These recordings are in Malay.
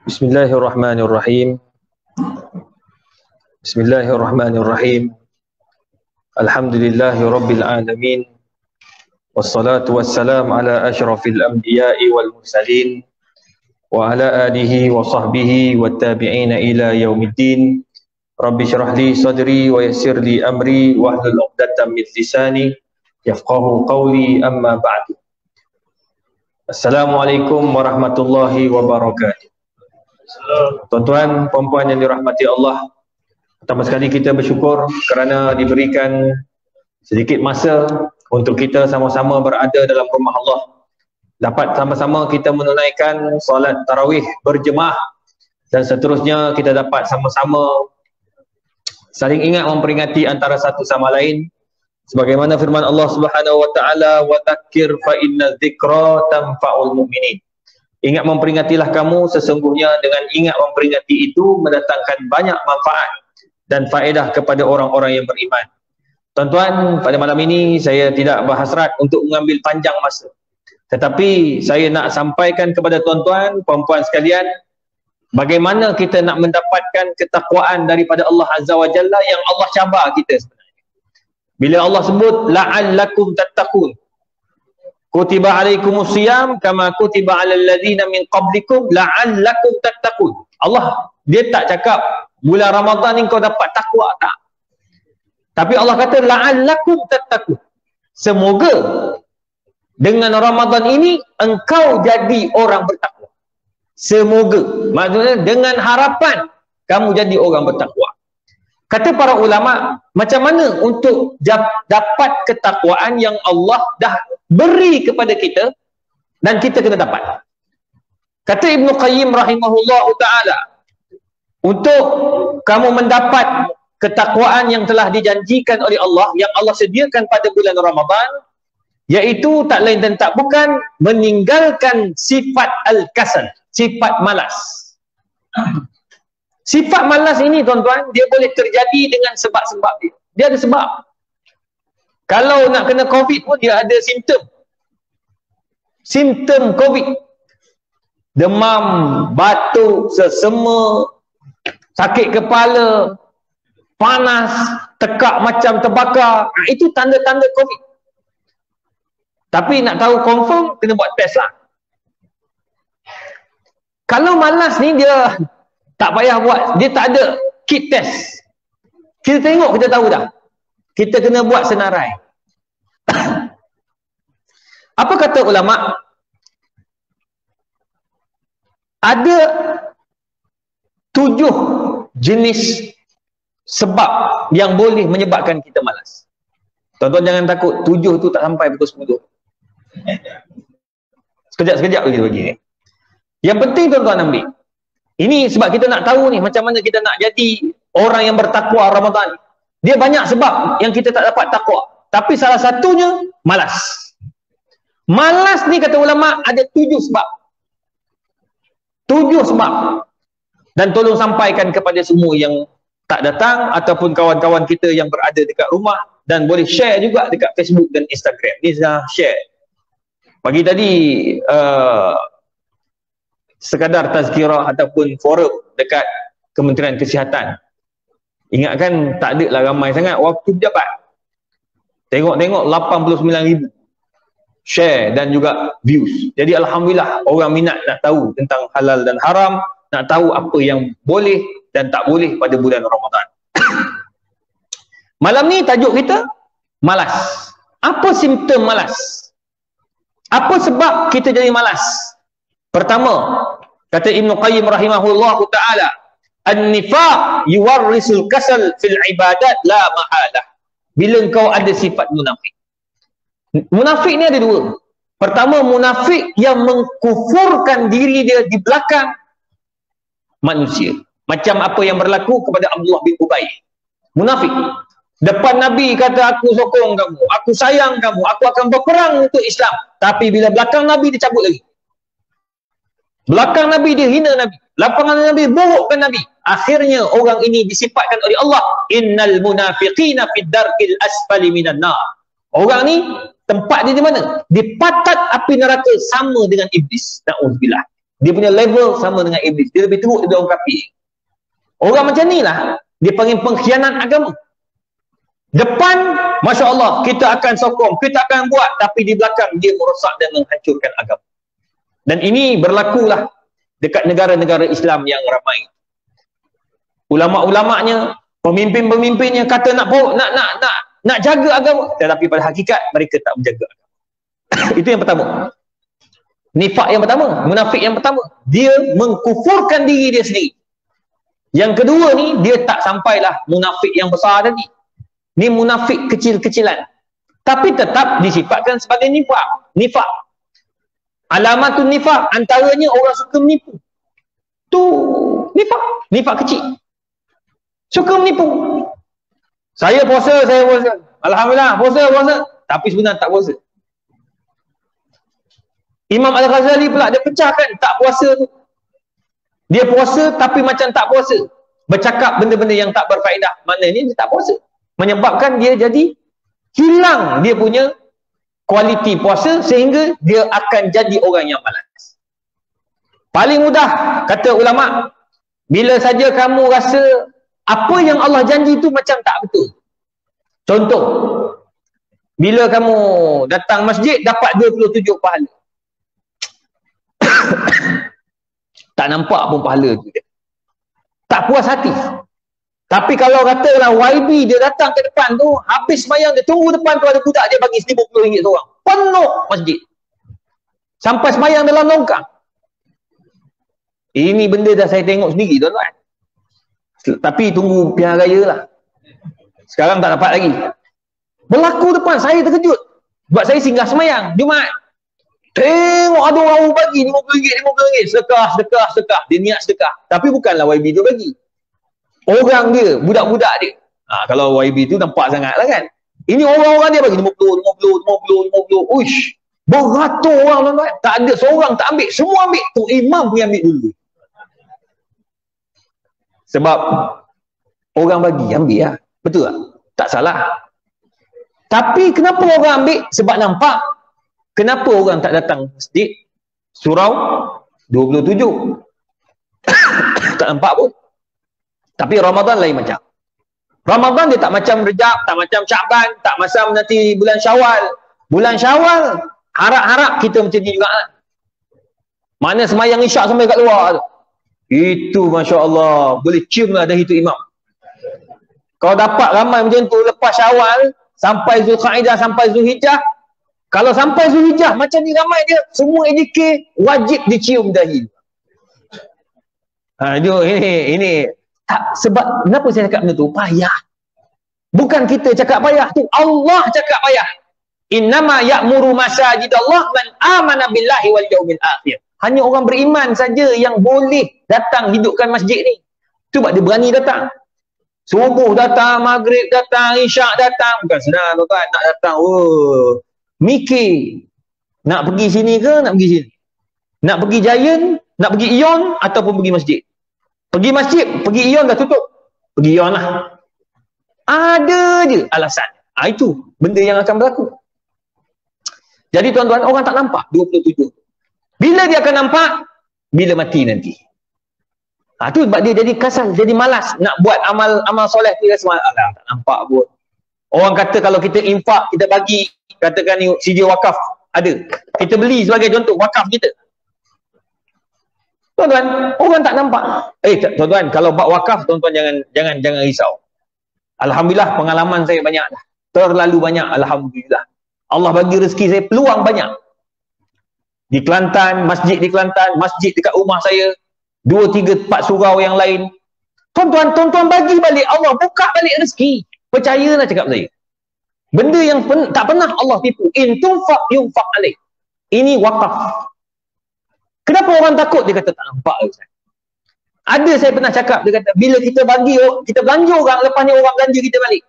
Bismillahirrahmanirrahim. Bismillahirrahmanirrahim. Alhamdulillahi rabbil alamin. Wassalatu wassalam ala asyrafil anbiya'i wal mursalin wa ala alihi wa sahbihi wat tabi'ina ila yaumiddin. Rabbi syrah li sadri wa yassir li amri wahlul 'uqdatam min lisani yafqahu qawli, amma ba'du. Assalamualaikum warahmatullahi wabarakatuh. Tuan-tuan, puan-puan yang dirahmati Allah, pertama sekali kita bersyukur kerana diberikan sedikit masa untuk kita sama-sama berada dalam rumah Allah, dapat sama-sama kita menunaikan solat tarawih berjemaah, dan seterusnya kita dapat sama-sama saling ingat memperingati antara satu sama lain sebagaimana firman Allah Subhanahu wa taala, wa dzakir fa inna dzikra tanfa'ul mu'minin. Ingat memperingatilah kamu, sesungguhnya dengan ingat memperingati itu mendatangkan banyak manfaat dan faedah kepada orang-orang yang beriman. Tuan-tuan, pada malam ini saya tidak berhasrat untuk mengambil panjang masa, tetapi saya nak sampaikan kepada tuan-tuan, puan-puan sekalian, bagaimana kita nak mendapatkan ketakwaan daripada Allah Azza wa Jalla yang Allah cabar kita sebenarnya. Bila Allah sebut la'allakum tattaqun, kutiba alaikumus siyam kama kutiba alal ladzina min qablikum la'allakum tattaqun. Allah dia tak cakap bulan Ramadan ni kau dapat takwa, tak. Tapi Allah kata la'allakum tattaqun. Semoga dengan Ramadan ini engkau jadi orang bertakwa. Semoga, maksudnya dengan harapan kamu jadi orang bertakwa. Kata para ulama, macam mana untuk dapat ketakwaan yang Allah dah beri kepada kita dan kita kena dapat? Kata Ibnu Qayyim rahimahullahu ta'ala, untuk kamu mendapat ketakwaan yang telah dijanjikan oleh Allah, yang Allah sediakan pada bulan Ramadan, iaitu tak lain dan tak bukan meninggalkan sifat al-kasal, sifat malas. Sifat malas ini, tuan-tuan, dia boleh terjadi dengan sebab-sebab dia. Dia ada sebab. Kalau nak kena COVID pun dia ada simptom. Simptom COVID. Demam, batuk, sesema, sakit kepala, panas, tekak macam terbakar. Itu tanda-tanda COVID. Tapi nak tahu confirm, kena buat test lah. Kalau malas ni dia tak payah buat, dia tak ada kit test. Kita tengok, kita tahu dah. Kita kena buat senarai. Apa kata ulama? Ada 7 jenis sebab yang boleh menyebabkan kita malas. Tuan-tuan jangan takut, 7 tu tak sampai pukul 10. Sekejap-sekejap kita bagi. Yang penting tuan-tuan ambil. Ini sebab kita nak tahu ni macam mana kita nak jadi orang yang bertakwa Ramadan. Dia banyak sebab yang kita tak dapat takwa. Tapi salah satunya malas. Malas ni kata ulama ada 7 sebab. 7 sebab. Dan tolong sampaikan kepada semua yang tak datang ataupun kawan-kawan kita yang berada dekat rumah, dan boleh share juga dekat Facebook dan Instagram. Ni dah share. Pagi tadi sekadar tazkirah ataupun forum dekat Kementerian Kesihatan. Ingatkan tak ada lah ramai sangat waktu pejabat. Tengok-tengok 89,000 share dan juga views. Jadi alhamdulillah orang minat nak tahu tentang halal dan haram, nak tahu apa yang boleh dan tak boleh pada bulan Ramadan. Malam ni tajuk kita malas. Apa simptom malas? Apa sebab kita jadi malas? Pertama, kata Ibnu Qayyim rahimahullahu ta'ala, an-nifaq yuwarrisul kasal fil ibadat la ma'alah. Bila engkau ada sifat munafik. Munafik ni ada 2. Pertama, munafik yang mengkufurkan diri dia di belakang manusia. Macam apa yang berlaku kepada Abdullah bin Ubay. Munafik. Depan Nabi kata, aku sokong kamu, aku sayang kamu, aku akan berperang untuk Islam. Tapi bila belakang Nabi dia cabut lagi. Belakang Nabi dia hina Nabi. Lapangan Nabi burukkan Nabi. Akhirnya orang ini disifatkan oleh Allah, innal munafiqina fid darkil asfali minan nar. Orang ni tempat dia di mana? Di patat api neraka sama dengan iblis. Na'udzubillah. Dia punya level sama dengan iblis. Dia lebih teruk daripada orang kafir. Orang macam ni lah dia panggil pengkhianat agama. Depan, Masya Allah, kita akan sokong, kita akan buat, tapi di belakang dia merosak dan menghancurkan agama. Dan ini berlakulah dekat negara-negara Islam yang ramai. Ulama'-ulama'nya, pemimpin-pemimpinnya kata nak jaga agama, tetapi pada hakikat mereka tak menjaga agama. Itu yang pertama. Nifak yang pertama, munafik yang pertama, dia mengkufurkan diri dia sendiri. Yang kedua ni, dia tak sampailah munafik yang besar tadi. Ni munafik kecil-kecilan. Tapi tetap disifatkan sebagai nifak. Alamatun nifak, antaranya orang suka menipu. Tu nifak kecil. Suka menipu. Saya puasa. Alhamdulillah, puasa. Tapi sebenarnya tak puasa. Imam Al-Ghazali pula, dia pecahkan tak puasa tu. Dia puasa tapi macam tak puasa. Bercakap benda-benda yang tak berfaedah. Maknanya dia tak puasa. Menyebabkan dia jadi hilang dia punya kualiti puasa sehingga dia akan jadi orang yang malas. Paling mudah, kata ulama', bila saja kamu rasa apa yang Allah janji tu macam tak betul. Contoh, bila kamu datang masjid dapat 27 pahala. Tak nampak pun pahala tu. Tak puas hati. Tapi kalau katalah YB dia datang ke depan tu, habis sembahyang dia tunggu depan tu ada budak dia bagi RM50 seorang. Penuh masjid. Sampai sembahyang dalam longkang. Ini benda dah saya tengok sendiri tuan-tuan. Tapi tunggu pilihan raya lah. Sekarang tak dapat lagi. Berlaku depan, saya terkejut. Sebab saya singgah sembahyang Jumaat. Tengok ada orang bagi RM50. Sedekah. Dia niat sedekah. Tapi bukanlah YB tu bagi. Orang dia, budak-budak dia. Kalau YB tu nampak sangat lah kan. Ini orang-orang dia bagi 50. Uish. Beratus orang tuan-tuan. Tak ada seorang tak ambil. Semua ambil. Tu imam punya ambil dulu. Sebab orang bagi, ambil lah. Betul tak? Tak salah. Tapi kenapa orang ambil? Sebab nampak. Kenapa orang tak datang masjid? Surau 27. Tak nampak pun. Tapi Ramadan lain macam. Ramadan dia tak macam Rejab, tak macam Syaban, tak macam nanti bulan Syawal. Bulan Syawal, harap-harap kita macam ni juga. Mana semayang isyak sampai kat luar tu. Itu Masya Allah. Boleh cium lah dahi tu imam. Kalau dapat ramai macam tu lepas Syawal, sampai Zulkaidah, sampai Zulhijjah. Kalau sampai Zulhijjah, macam ni ramai dia. Semua ADK wajib dicium dahi. Ini. Tak, sebab kenapa saya cakap benda tu? Payah. Bukan kita cakap payah tu, Allah cakap payah. Innama ya'muru masajidallah man amana billahi wal yaumil akhir. Hanya orang beriman saja yang boleh datang hidupkan masjid ni. Sebab dia berani datang. Subuh datang, maghrib datang, isyak datang. Bukan senang tuan-tuan nak datang. Mikir. Nak pergi sini ke nak pergi sini? Nak pergi Giant, nak pergi Ion ataupun pergi masjid? Pergi masjid, pergi Ion dah tutup. Pergi Ion lah. Ada je alasan. Itu benda yang akan berlaku. Jadi tuan-tuan, orang tak nampak 27. Bila dia akan nampak? Bila mati nanti. Tu sebab dia jadi kasar, jadi malas nak buat amal soleh tu. Tak nampak pun. Orang kata kalau kita infak, kita bagi, katakan ni CJ wakaf ada. Kita beli sebagai contoh wakaf kita. Tuan-tuan, orang tak nampak. Tuan-tuan, kalau buat wakaf, tuan-tuan jangan risau. Alhamdulillah, pengalaman saya banyak dah. Terlalu banyak, alhamdulillah. Allah bagi rezeki saya peluang banyak. Di Kelantan, masjid di Kelantan, masjid dekat rumah saya, 2, 3, 4 surau yang lain. Tuan-tuan bagi balik, Allah buka balik rezeki. Percayalah cakap saya. Benda yang tak pernah Allah tipu. In tunfaq yunfaq alaih. Ini wakaf. Kenapa orang takut? Dia kata tak nampak. Ada saya pernah cakap, dia kata bila kita bagi, kita belanja orang, lepas ni orang belanja kita balik.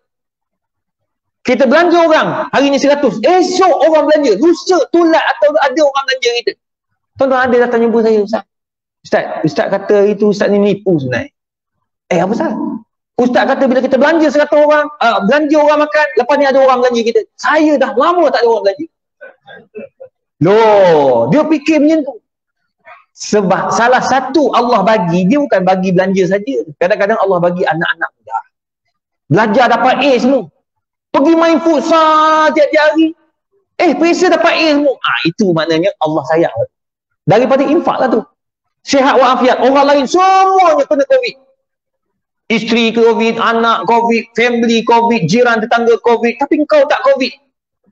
Kita belanja orang, hari ni 100, esok orang belanja, lusa, tulat atau ada orang belanja kita. Tuan-tuan ada datang jumpa saya, Ustaz kata itu Ustaz ni nipu sebenarnya. Apa Ustaz? Ustaz kata bila kita belanja 100 orang, belanja orang makan, lepas ni ada orang belanja kita. Saya dah lama tak ada orang belanja. Loh, dia fikir macam tu. Sebab salah satu Allah bagi, dia bukan bagi belanja saja. Kadang-kadang Allah bagi anak-anak muda. Belajar dapat A semua. Pergi main futsal tiap-tiap hari. Perisa dapat A semua. Itu maknanya Allah sayang. Daripada infak lah tu. Sihat walafiat. Orang lain semuanya kena COVID. Isteri COVID, anak COVID, family COVID, jiran tetangga COVID. Tapi kau tak COVID.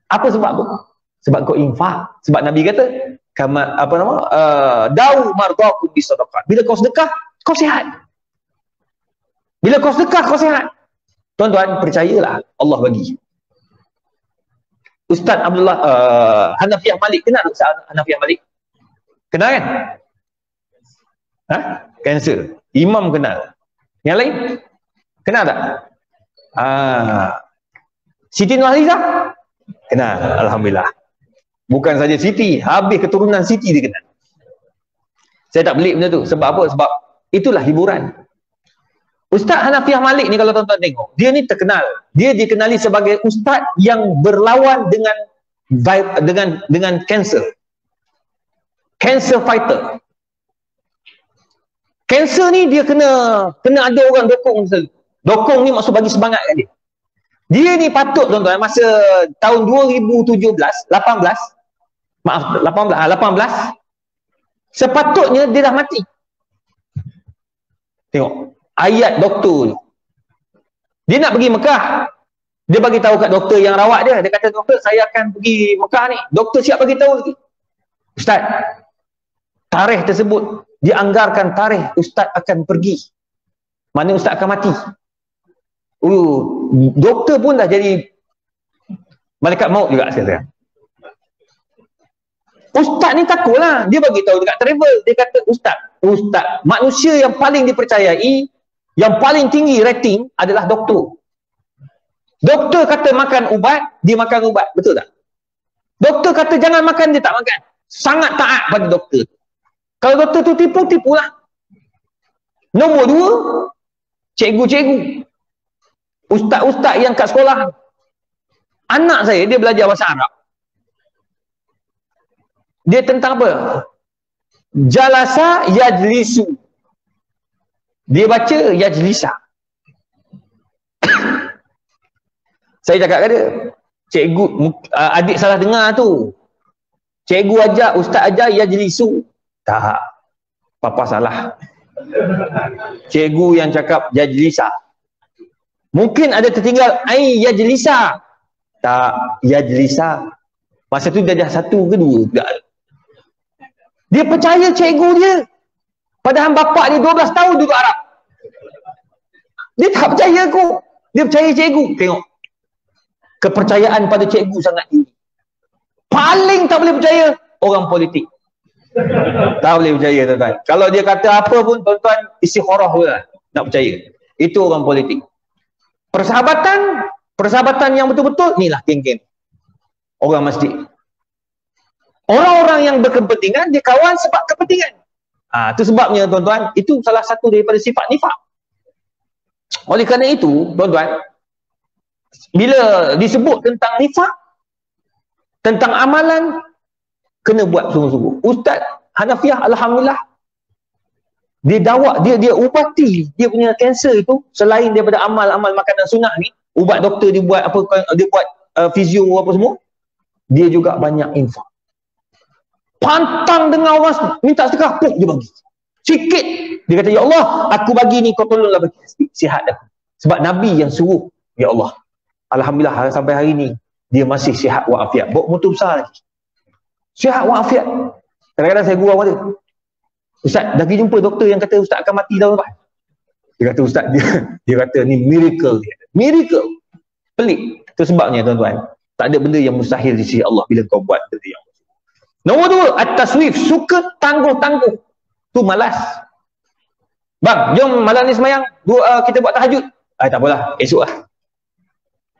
Apa sebab tu? Sebab kau infak. Sebab Nabi kata, dau mardakum bisadaqah. Bila kau sedekah, kau sihat. Bila kau sedekah, kau sihat. Tuan-tuan, percayalah Allah bagi. Ustaz Abdullah Hanafiah Malik, kenal Ustaz Hanafiah Malik? Kenal kan? Kanser. Imam kenal. Yang lain? Kenal tak? Siti Nurhalizah? Kenal, alhamdulillah. Bukan saja Siti, habis keturunan Siti dia kenal. Saya tak pelik benda tu. Sebab apa? Sebab itulah hiburan. Ustaz Hanafiah Malik ni kalau tuan-tuan tengok, dia ni terkenal. Dia dikenali sebagai ustaz yang berlawan dengan kanser. Cancer fighter. Kanser ni dia kena ada orang dokong. Dokong ni maksud bagi semangat kat dia. Dia ni patut tuan-tuan masa tahun 2018 sepatutnya dia dah mati. Tengok ayat doktor tu. Dia nak pergi Mekah. Dia bagi tahu kat doktor yang rawat dia. Dia kata, doktor saya akan pergi Mekah ni. Doktor siap bagi tahu lagi. Ustaz, tarikh tersebut dianggarkan tarikh ustaz akan pergi. Mana ustaz akan mati. Doktor pun dah jadi malaikat maut juga sekarang. Ustaz ni takutlah. Dia bagi tahu dekat travel. Dia kata, Ustaz, manusia yang paling dipercayai, yang paling tinggi rating adalah doktor. Doktor kata makan ubat, dia makan ubat. Betul tak? Doktor kata jangan makan, dia tak makan. Sangat taat pada doktor. Kalau doktor tu tipu, tipulah. Nombor 2, cikgu-cikgu. Ustaz-ustaz yang kat sekolah. Anak saya, dia belajar bahasa Arab. Dia tentang apa? Jalasa yajlisu. Dia baca yajlisa. Saya cakap kat dia, cikgu, adik salah dengar tu. Cikgu ajar, ustaz ajar yajlisu. Tak. Papa salah. Cikgu yang cakap yajlisa. Mungkin ada tertinggal ai yajlisa. Tak, yajlisa. Masa tu dia dah 1 ke 2. Tak. Dia percaya cikgu dia. Padahal bapak dia 12 tahun duduk Arab. Dia tak percaya aku. Dia percaya cikgu. Tengok. Kepercayaan pada cikgu sangat tinggi. Paling tak boleh percaya orang politik. Tak boleh percaya tuan-tuan. Kalau dia kata apa pun tuan-tuan istikharah pun lah. Nak percaya. Itu orang politik. Persahabatan yang betul-betul, inilah geng-geng. Orang masjid. Orang-orang yang berkepentingan, dia kawan sebab kepentingan. Itu sebabnya tuan-tuan, itu salah satu daripada sifat nifak. Oleh kerana itu, tuan-tuan, bila disebut tentang nifak, tentang amalan, kena buat sungguh-sungguh. Ustaz Hanafiah, alhamdulillah, dia ubati dia punya kanser itu, selain daripada amal-amal makanan sunnah ni, ubat doktor dia buat apa, dia buat fizio apa semua, dia juga banyak infak. Pantang dengar orang minta sedekah, dia bagi sikit. Dia kata, ya Allah, aku bagi ni, kau tolonglah bagi sihat aku. Sebab Nabi yang suruh. Ya Allah, alhamdulillah sampai hari ni dia masih sihat walafiat. Bawa motor besar lagi, sihat walafiat. Kadang-kadang saya gurau dia, Ustaz, dah pergi jumpa doktor yang kata Ustaz akan mati tahun depan. Dia kata, Ustaz, dia kata ni miracle. Miracle. Pelik. Itu sebabnya tuan-tuan, tak ada benda yang mustahil di sisi Allah bila kau buat benda yang mustahil. Nombor 2, at-taswif, suka tangguh-tangguh. Tu malas. Bang, jom malam ni semayang, kita buat tahajud. Tak apalah, esok lah.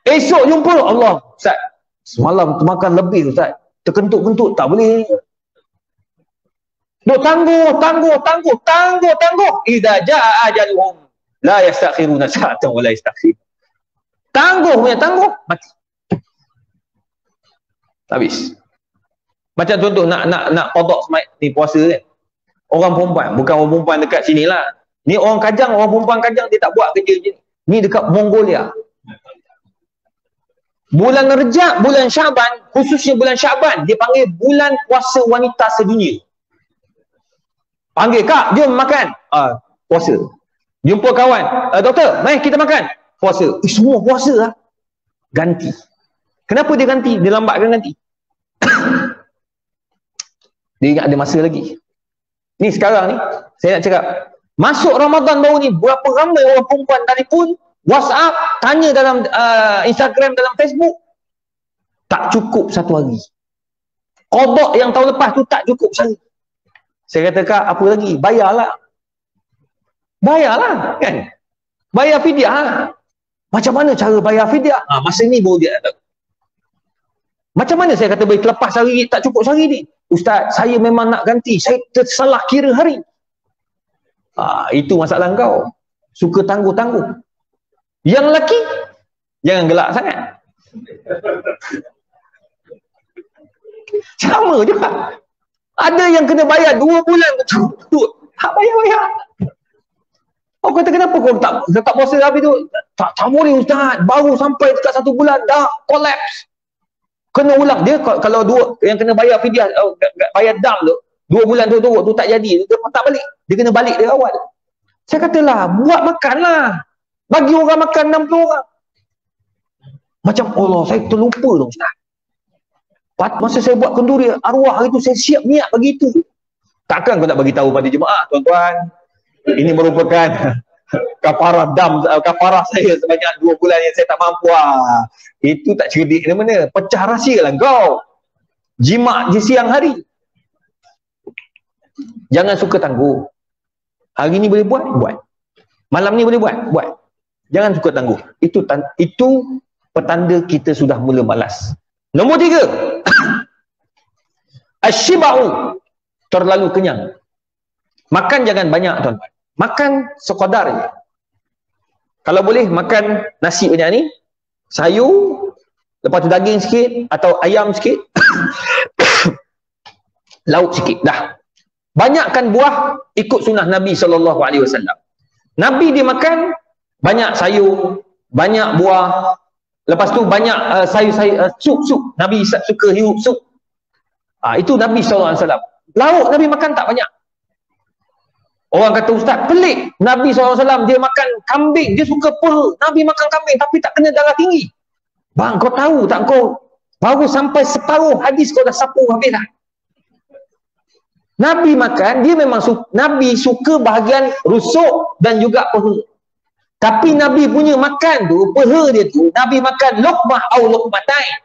Esok jumpa, Allah, Ustaz, semalam makan lebih Ustaz, terkentut-kentut, tak boleh. Duk tangguh. Idza jaa ajaluhum. La yastakhiruna sa'atan wa la yastakhirun. Tangguh punya tangguh, mati. Habis. Macam contoh nak qada ni puasa kan. Orang perempuan, bukan orang perempuan dekat sinilah. Ni orang Kajang, orang perempuan Kajang dia tak buat kerja je. Ni dekat Mongolia. Bulan Rejab, bulan Syaban, khususnya bulan Syaban, dia panggil bulan puasa wanita sedunia. Panggil, Kak, jom makan. Puasa. Jumpa kawan. Doktor, mari kita makan. Puasa. Semua puasa lah. Ganti. Kenapa dia ganti? Dia lambatkan ganti. Dia ingat ada masa lagi. Ni sekarang ni, saya nak cakap, masuk Ramadan baru ni, berapa ramai orang perempuan telefon, WhatsApp, tanya dalam Instagram, dalam Facebook, tak cukup satu hari. Qada yang tahun lepas tu tak cukup sehari. Saya kata, Kak, apa lagi? Bayarlah. Bayarlah, kan? Bayar fidyah lah. Macam mana cara bayar fidyah? Masa ni baru dia tahu. Macam mana saya kata boleh terlepas sehari, tak cukup sehari ni? Ustaz, saya memang nak ganti. Saya tersalah kira hari. Itu masalah kau. Suka tangguh-tangguh. Yang lelaki, jangan gelak sangat. Sama juga. Ada yang kena bayar 2 bulan betul. Tak bayar-bayar. Kau kata kenapa kau tak puasa habis tu? Tak boleh Ustaz. Baru sampai dekat 1 bulan dah collapse. Kena ulang. Dia kalau yang kena bayar fidyah, bayar dam tu, 2 bulan tu tak jadi. Dia tak balik. Dia kena balik dari awal. Saya katalah, buat makanlah. Bagi orang makan 60 orang. Macam Allah, saya terlupa tu Ustaz. Masa saya buat kenduri, arwah itu saya siap niat bagi itu. Takkan kau nak bagi tahu pada jemaah, tuan-tuan, ini merupakan kafarah saya sebanyak 2 bulan yang saya tak mampu. Itu tak cerdik mana-mana. Pecah rahsia lah kau. Jimat di siang hari. Jangan suka tangguh. Hari ni boleh buat, buat. Malam ni boleh buat, buat. Jangan suka tangguh. Itu petanda kita sudah mula malas. Nombor 3. Asyiba'u. Terlalu kenyang. Makan jangan banyak, tuan-tuan. Makan sekadar je. Kalau boleh makan nasi banyak ni, sayur, lepas tu daging sikit atau ayam sikit, lauk sikit, dah. Banyakkan buah ikut sunnah Nabi SAW. Nabi dia makan banyak sayur, banyak buah, lepas tu banyak sayur-sayur, sup. Nabi suka hirup sup. Itu Nabi SAW. Lauk Nabi makan tak banyak. Orang kata, Ustaz, pelik. Nabi SAW dia makan kambing, dia suka peha. Nabi makan kambing tapi tak kena darah tinggi. Bang, kau tahu tak, kau baru sampai separuh hadis kau dah sapu habis dah. Nabi makan, dia memang Nabi suka bahagian rusuk dan juga peha. Tapi Nabi punya makan tu, peha dia tu, Nabi makan luqmah atau luqmatain.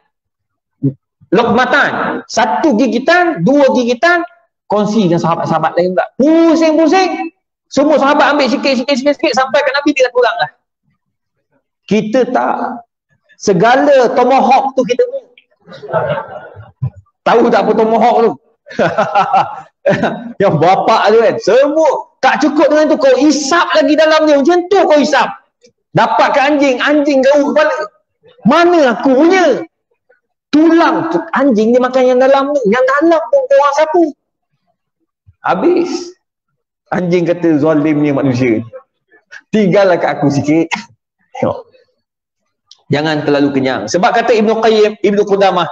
Luqmatan, 1 gigitan, 2 gigitan, kongsi dengan sahabat-sahabat lain pula. Pusing-pusing. Semua sahabat ambil sikit sampai ke Nabi dia kurang lah. Kita tak. Segala tomahawk tu kita punya. Tahu tak apa tomahawk tu? Yang bapak tu kan. Semua. Tak cukup dengan tu. Kau isap lagi dalam dia. Macam tu kau isap. Dapat ke anjing gaul kepala. Mana aku punya? Tulang tu. Anjing dia makan yang dalam ni. Yang dalam pun kau orang sapu. Habis. Anjing kata zalimnya manusia. Tinggallah kat aku sikit. Jangan terlalu kenyang. Sebab kata Ibnu Qayyim, Ibnu Qudamah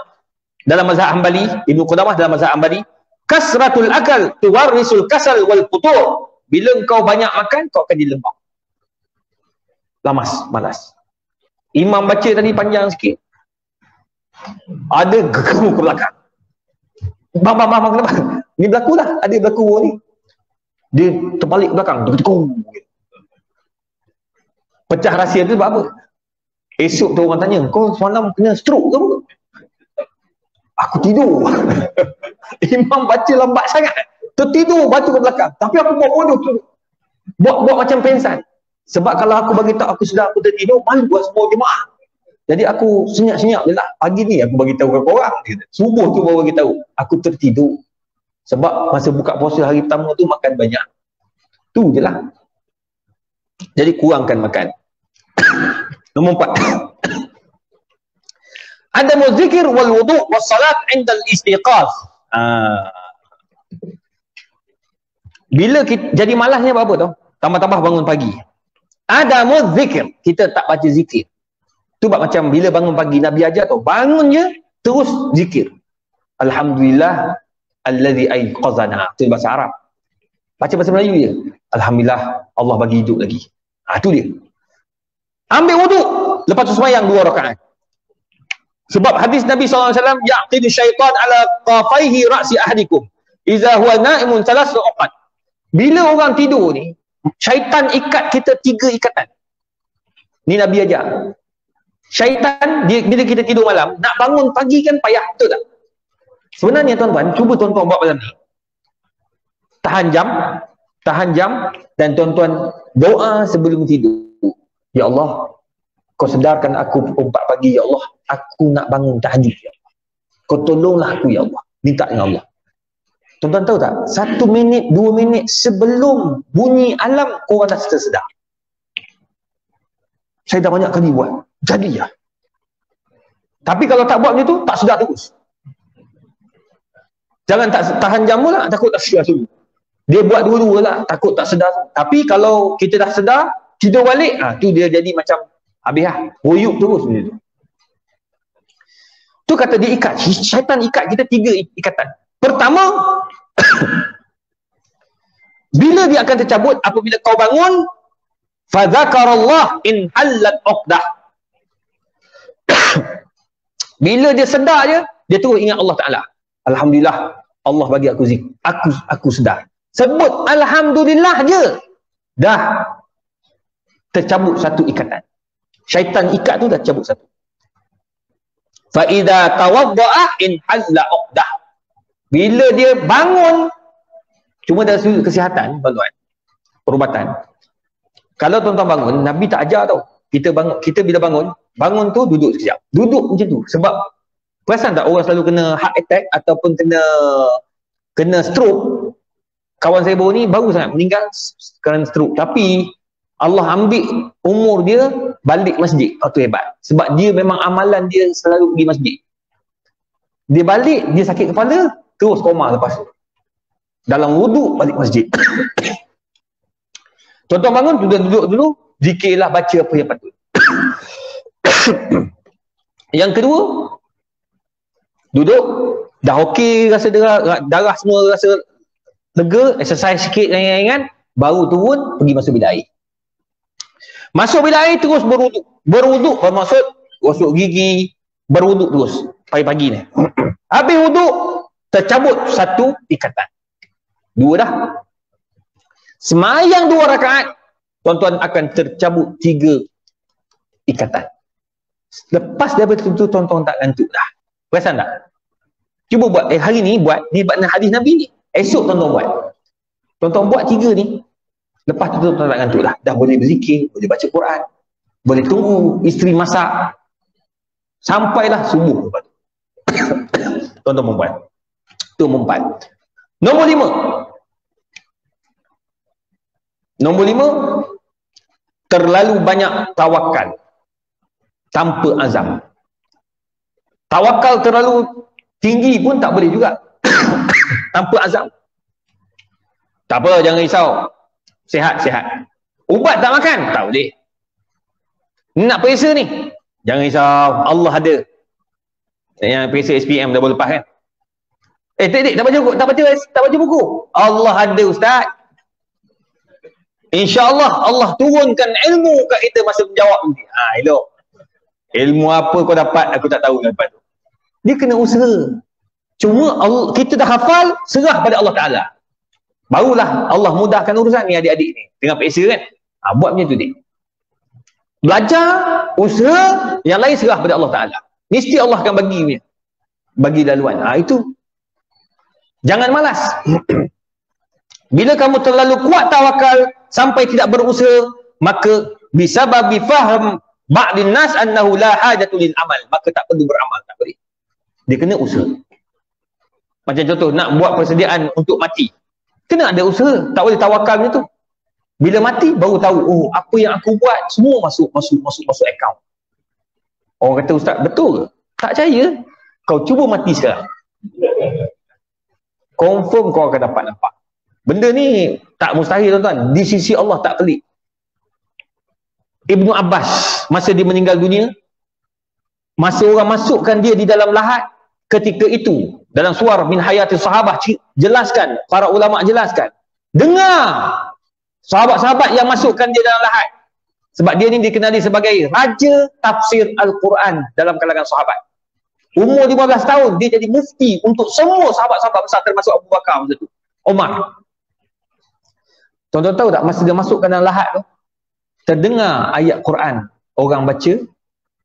dalam mazhab Hanbali, Ibnu Qudamah dalam mazhab Hanbali, kasratul akal tuwarrisul kasal wal futur. Bila kau banyak makan, kau akan jadi lembab. Malas. Imam baca tadi panjang sikit. Ada gegamu ke belakang. Bang, kenapa? Ni berlaku lah. Ada berlaku ni. Dia terbalik belakang. Pecah rahsia tu sebab apa? Esok tu orang tanya, kau semalam kena stroke ke apa? Aku tidur. Imam baca lambat sangat. Tertidur baca ke belakang. Tapi aku buat bodoh tu. Buat macam pensan. Sebab kalau aku bagi tahu aku sudah aku tertidur, malu buat semua jemaah. Jadi aku senyap-senyap je lah. Pagi ni aku bagi tahu ke korang. Subuh tu baru bagi tahu. Aku tertidur. Sebab masa buka puasa hari pertama tu makan banyak. Tu je lah. Jadi kurangkan makan. Nombor 4. Adamu zikir wal wudu' was salat 'inda al-istiqaz. Bila kita jadi malasnya apa tau? Tambah-tambah bangun pagi. Adamu zikir, kita tak baca zikir. Tu macam bila bangun pagi Nabi ajar tau, bangun je terus zikir. Alhamdulillah allazi aiqazana. Tu bahasa Arab. Baca bahasa Melayu je. Alhamdulillah Allah bagi hidup lagi. Tu dia. Ambil wuduk, lepas tu sembahyang 2 rakaat. Sebab hadis Nabi SAW, yaqidu syaitan ala qafaihi ra'si ahadikum idza huwa na'imun thalath uqad. Bila orang tidur ni, syaitan ikat kita 3 ikatan. Ni Nabi ajar. Syaitan bila kita tidur malam, nak bangun pagi kan payah, betul tak? Sebenarnya tuan-tuan, cuba tuan-tuan buat malam ni. Tahan jam dan tuan-tuan doa sebelum tidur. Ya Allah, kau sedarkan aku pukul 4 pagi, ya Allah, aku nak bangun tahajud, ya Allah. Kau tolonglah aku, ya Allah. Minta dengan Allah. Tuan-tuan tahu tak? 1 minit, 2 minit sebelum bunyi alam, korang dah sedar. Saya dah banyak kali buat. Jadi ya. Tapi kalau tak buat macam tu, tak sedar terus. Jangan tak tahan jam pula, takut tak sedar dulu. Dia buat dulu lah, takut tak sedar. Tapi kalau kita dah sedar, tidur balik, tu dia jadi macam habis lah, boyuk terus macam tu. Tu kata dia ikat, syaitan ikat kita 3 ikatan. Pertama, bila dia akan tercabut apabila kau bangun, fadzakarallah in hallat uqdah. Bila dia sedar je, dia terus ingat Allah Ta'ala. Alhamdulillah, Allah bagi aku zikir. Aku sedar. Sebut Alhamdulillah je, dah tercabut 1 ikatan. Syaitan ikat tu dah cabut 1. Fa idza tawadda'a in halla uqdah. Bila dia bangun, cuma dari sudut kesihatan, tuan-tuan, perubatan. Kalau tuan-tuan bangun, Nabi tak ajar tau. Kita bila bangun tu duduk sekejap. Duduk macam tu. Sebab perasan tak orang selalu kena heart attack ataupun kena stroke. Kawan saya baru ni baru sangat meninggal kerana stroke. Tapi Allah ambil umur dia balik masjid. Tu hebat. Sebab dia memang amalan dia selalu pergi masjid. Dia balik, dia sakit kepala, terus koma lepas tu. Dalam wuduk balik masjid. Tuan-tuan bangun, duduk dulu, zikirlah, baca apa yang patut. Yang kedua, duduk, dah okey, rasa darah semua rasa lega, exercise sikit ringan-ringan, baru turun, pergi masuk bilik air. Masuk bilik air terus berwuduk. Berwuduk bermaksud gosok gigi, berwuduk terus pagi-pagi ni. Habis wuduk, tercabut 1 ikatan. 2 dah. Semayang 2 rakaat, tuan-tuan akan tercabut 3 ikatan. Lepas daripada itu, tuan-tuan tak ngantuk dah. Perasan tak? Cuba buat, hari ni buat, ni hadis Nabi ni. Esok tuan-tuan buat. Tuan-tuan buat 3 ni, lepas tu tuan-tuan tak ngantuk dah. Dah boleh berzikir, boleh baca Quran, boleh tunggu isteri masak, sampailah subuh lepas tu. Tuan-tuan membuat. Itu nombor 4. Nombor 5. Nombor 5, terlalu banyak tawakal tanpa azam. Tawakal terlalu tinggi pun tak boleh juga. Tanpa azam. Tak apa, jangan risau. Sihat-sihat. Ubat tak makan? Tak boleh. Nak periksa ni? Jangan risau. Allah ada. Yang periksa SPM dah boleh lepas kan? Tak baca buku. Allah ada, Ustaz. InsyaAllah Allah turunkan ilmu kat kita masa menjawab ni. Elok. Ilmu apa kau dapat, aku tak tahu lepas tu. Dia kena usaha. Cuma kita dah hafal, serah pada Allah Ta'ala. Barulah Allah mudahkan urusan ni adik-adik ni. Tengah periksa kan? Buat macam tu dia. Belajar, usaha, yang lain serah pada Allah Ta'ala. Mesti Allah akan bagi laluan. Itu. Jangan malas. Bila kamu terlalu kuat tawakal sampai tidak berusaha, maka bisababi faham ba'din nas annahu la hajatu lil amal, maka tak perlu beramal, tak boleh. Dia kena usaha. Macam contoh nak buat persediaan untuk mati, kena ada usaha, tak boleh tawakal macam tu. Bila mati baru tahu, oh apa yang aku buat semua masuk akaun. Orang kata, ustaz, betul ke? Tak percaya? Kau cuba mati sekarang. Confirm kau akan dapat nampak. Benda ni tak mustahil, tuan-tuan. Di sisi Allah tak pelik. Ibnu Abbas masa dia meninggal dunia, masa orang masukkan dia di dalam lahat, ketika itu dalam Suwar min Hayatis Sahabah jelaskan, para ulama jelaskan, dengar sahabat-sahabat yang masukkan dia dalam lahat, sebab dia ni dikenali sebagai raja tafsir Al-Quran dalam kalangan sahabat. Umur 15 tahun dia jadi mufti untuk semua sahabat-sahabat besar, termasuk Abu Bakar masa tu, Umar. Tuan-tuan tahu tak, masa dia masukkan dalam lahat tu, terdengar ayat Quran, orang baca,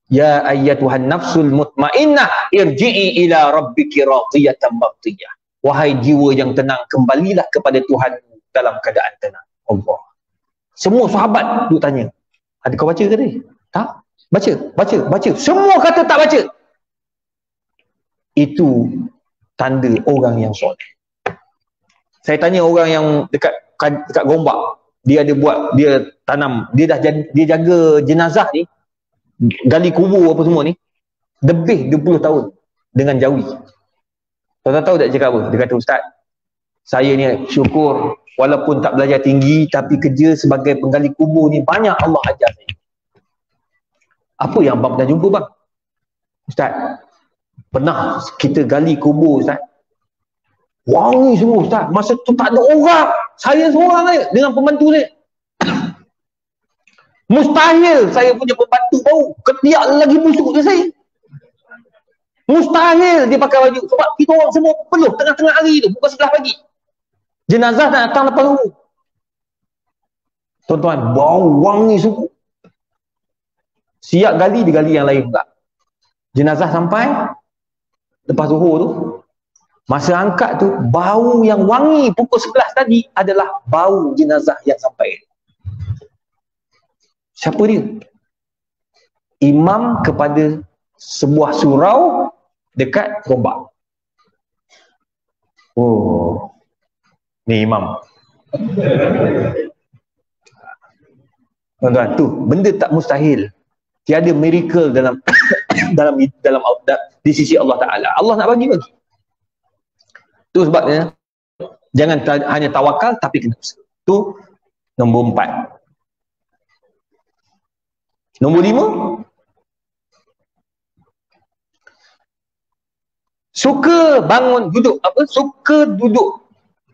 ya ayyatuhan nafsul mutmainnah irji'i ila rabbiki radiyatan mardiyah. Wahai jiwa yang tenang, kembalilah kepada Tuhan dalam keadaan tenang. Allah. Semua sahabat duk tanya, ada kau baca ke ni? Tak? Baca. Semua kata tak baca. Itu tanda orang yang soleh. Saya tanya orang yang dekat Gombak, dia ada buat, dia tanam, dia jaga jenazah ni, gali kubur apa semua ni, lebih 20 tahun dengan jawi. Tuan-tuan tahu tak cakap apa? Dia kata, ustaz, saya ni syukur walaupun tak belajar tinggi, tapi kerja sebagai penggali kubur ni banyak Allah ajar saya. Apa yang abang dah jumpa bang? Ustaz, pernah kita gali kubur, ustaz, wangi semua, ustaz. Masa tu tak ada orang, saya seorang aja dengan pembantu saya. Mustahil saya punya pembantu bau, ketiak lagi busuk je saya. Mustahil dia pakai baju, sebab kita orang semua penuh tengah-tengah hari tu, bukan 11 pagi. Jenazah nak datang lepas subuh. Tuan-tuan, bau wangi sungguh. Siap gali, digali yang lain pula. Jenazah sampai lepas zuhur tu, masa angkat tu, bau yang wangi pukul 11 tadi adalah bau jenazah yang sampai. Siapa dia? Imam kepada sebuah surau dekat Gombak. Oh, ni imam. Tuan-tuan, tu benda tak mustahil. Tiada miracle dalam di sisi Allah Taala. Allah nak bagi. Tu sebabnya jangan hanya tawakal tapi kena usaha. Tu nombor 4. Nombor 5, suka bangun duduk, suka duduk,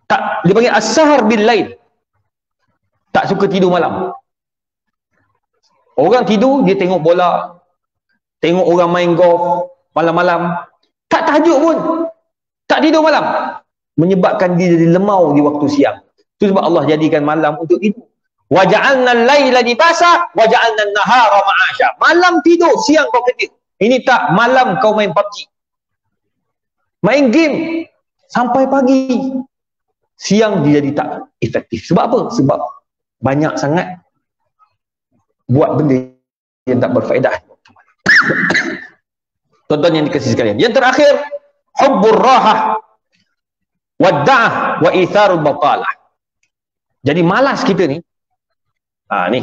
tak, dia panggil as-sahar bil lail, tak suka tidur malam. Orang tidur, dia tengok bola, tengok orang main golf malam-malam, tak tahajud pun, tak tidur malam, menyebabkan dia jadi lemau di waktu siang. Itu sebab Allah jadikan malam untuk tidur. Wa ja'alna al-laila libasa wa ja'alna an-nahara ma'asha. Malam tidur, siang kau kerja. Ini tak, malam kau main PUBG, main game sampai pagi. Siang dia jadi tak efektif. Sebab apa? Sebab banyak sangat buat benda yang tak berfaedah. Tuan-tuan yang dikasihi sekalian, yang terakhir, hubbur rahah wadda'ah wa itharul batalah. Jadi malas kita ni, ni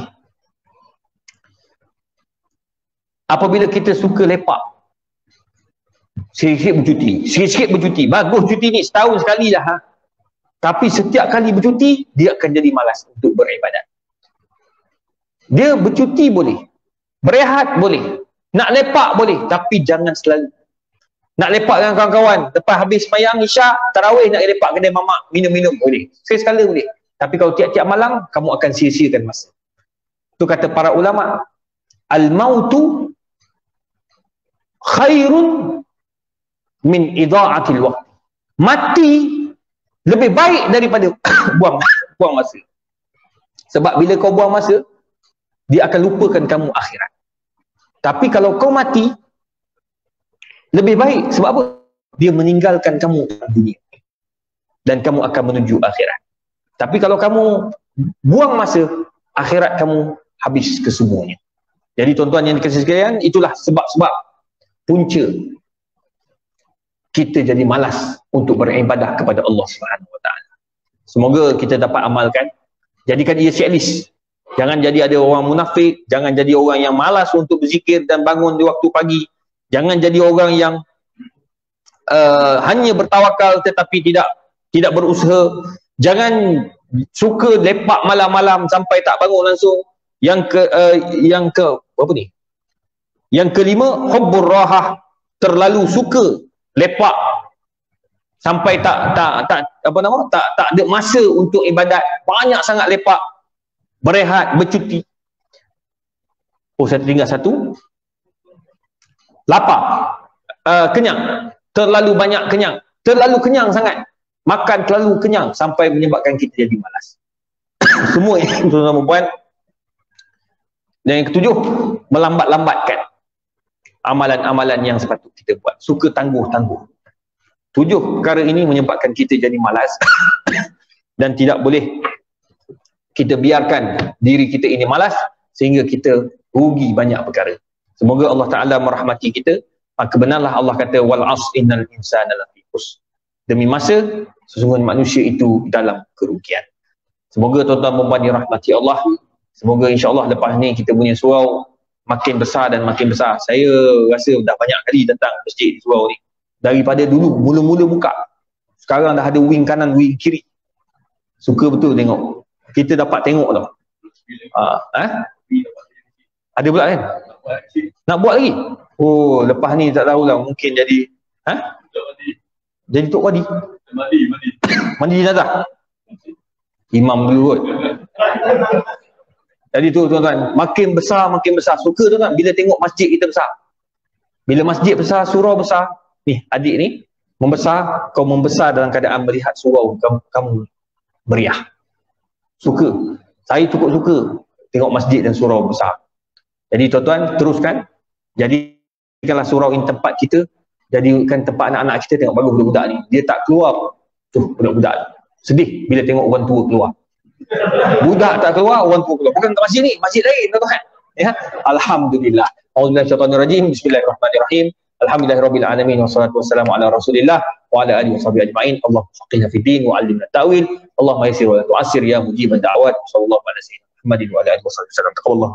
apabila kita suka lepak, sikit-sikit bercuti, bagus cuti ni setahun sekali lah, tapi setiap kali bercuti dia akan jadi malas untuk beribadat. Dia bercuti boleh, berehat boleh, nak lepak boleh, tapi jangan selalu. Nak lepak dengan kawan-kawan, lepas habis sembahyang isyak, tarawih, nak lepak kedai mamak, minum-minum boleh, sekali-sekala boleh. Tapi kalau tiap-tiap malam, kamu akan sia-siakan masa. Itu kata para ulama, al-mautu khairun min idha'atil waqt. Mati lebih baik daripada buang masa. Sebab bila kau buang masa, dia akan lupakan kamu akhirat. Tapi kalau kau mati, lebih baik. Sebab apa? Dia meninggalkan kamu dunia dan kamu akan menuju akhirat. Tapi kalau kamu buang masa, akhirat kamu habis kesemuanya. Jadi tuan-tuan yang dikasihi sekalian, itulah sebab-sebab punca kita jadi malas untuk beribadah kepada Allah Subhanahu Wa Taala. Semoga kita dapat amalkan Jadikan ia checklist. Jangan jadi ada orang munafik, jangan jadi orang yang malas untuk berzikir dan bangun di waktu pagi. Jangan jadi orang yang hanya bertawakal tetapi tidak berusaha. Jangan suka lepak malam-malam sampai tak bangun langsung. Yang kelima, hubbur rahah, terlalu suka lepak sampai tak ada masa untuk ibadat, banyak sangat lepak, berehat, bercuti. Saya tinggal satu. Lapar, kenyang, terlalu banyak kenyang, terlalu kenyang sangat, makan terlalu kenyang sampai menyebabkan kita jadi malas. Semua ini tuan-tuan dan puan. Dan yang ketujuh, melambat-lambatkan amalan-amalan yang sepatut kita buat. Suka tangguh-tangguh. 7 perkara ini menyebabkan kita jadi malas dan tidak boleh kita biarkan diri kita ini malas sehingga kita rugi banyak perkara. Semoga Allah Ta'ala merahmati kita. Maka benarlah Allah kata, wal asr innal insana lafi khusr. Demi masa, sesungguhnya manusia itu dalam kerugian. Semoga tuan-tuan dan puan dirahmati Allah. Semoga insya-Allah lepas ni kita punya surau makin besar dan makin besar. Saya rasa dah banyak kali datang masjid di surau ni. Daripada dulu mula-mula buka, sekarang dah ada wing kanan, wing kiri. Suka betul tengok. Kita dapat tengok tau. Ada pula kan? Nak buat lagi? Oh, lepas ni tak tahulah, mungkin jadi jadi Tok Wadi. Mandi jenazah. Imam dulu kot. Jadi tu tuan-tuan, makin besar suka tuan-tuan bila tengok masjid kita besar. Bila masjid besar, surau besar. Ni adik ni membesar, kau membesar dalam keadaan melihat surau kamu meriah. Suka. Saya cukup suka tengok masjid dan surau besar. Jadi tuan-tuan teruskan, jadikanlah surau ini tempat kita, jadikan tempat anak-anak kita tengok bagus budak-budak ni. Dia tak keluar. Tuh budak-budak sedih bila tengok orang tua keluar. Budak tak keluar, orang tua keluar. Bukan kat masjid ni, masjid lain tuan-tuan. Ya, alhamdulillah. Auzubillahi Bismillahirrahmanirrahim. Alhamdulillahirabbil alamin wassalatu wassalamu ala Rasulillah wa ala alihi washabihi ajma'in. Allahumma faqihna fid din wa 'allimna ta'wil. Allahumma yassir wa la tu'assir ya mujibad da'wat. Sallallahu alaihi wa sallam. Muhammadin wa ala alihi wasallam. Taqabbalallahu.